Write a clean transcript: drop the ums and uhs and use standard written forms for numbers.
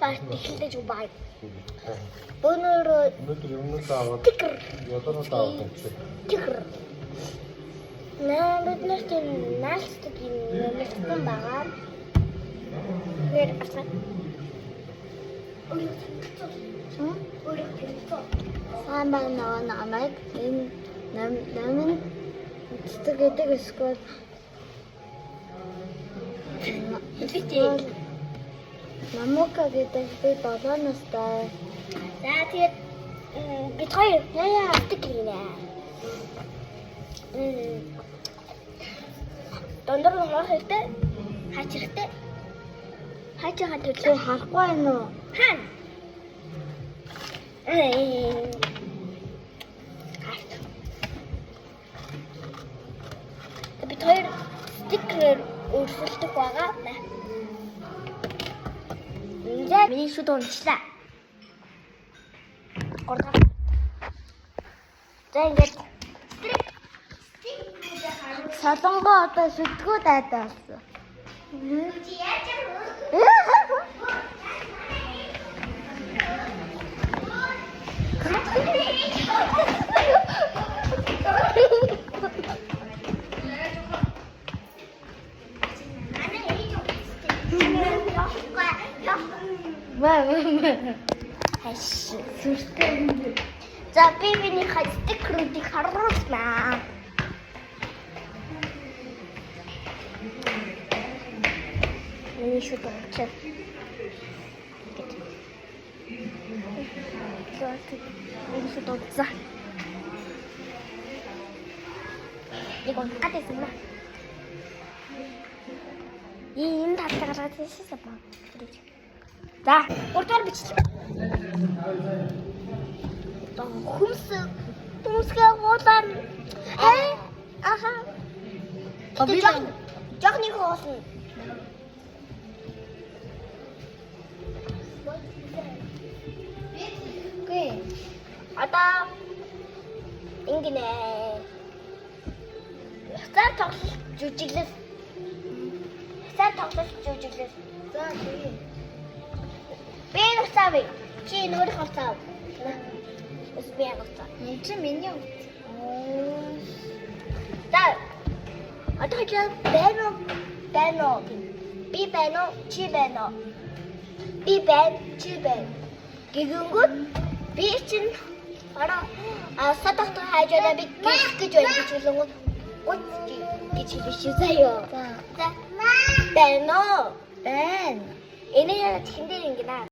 гарт эхэлдэж убаа. Өнөөдөр юмнууд аваад ядуунд аваад авчих. тигр. Бид нар тийм наалцдаг юм мэдсэн байгаа. Нэр асаа. Сайн байна намайг энэ намын гэдэг эсвэл намука гэдэг би 7 настай. За тэгээд бид хоёр яадаг гинэ. Дондор ногоо хэрэгтэй. Хаач хэрэгтэй. Хаач хаа төлөө харахгүй байна уу? Хаана? Бид хоёр стикерээр өөрсөлдөх байгаа. За миний шүд унчлаа. Гурдаа. За ингээд солонгоо одоо шүдгүү дайдаа болсон. Чи яаж юм? Хаш сүртэй. За би миний стикерүүдийг харуулснаа. Миний шүд унчаа. Миний шүд унцаа. 이건 까대구나. 이 다다가 씻어 봐. 자, 꼴뚜기 비치. 또 훔스가 오단. 아하. 저기 거스. 그. 아다. 인기네. Сайн тоглож жүжиглээс. Сайн тоглож жүжиглээс. За тий. Би нүсавь. Чи нүрх хацаа. Эс би хацаа. Энд чи миний. За. Одоо чи байна. Би байна. Чи байна. Би байна. Чи байна. Гэгэнгүүт би чинь араа садагт хайжаа би гэж байна гэж хэлэнгүүт гэж хэлчихсэн заяа. За. Байна. Энэ яа чихэн дээр ингэнэ.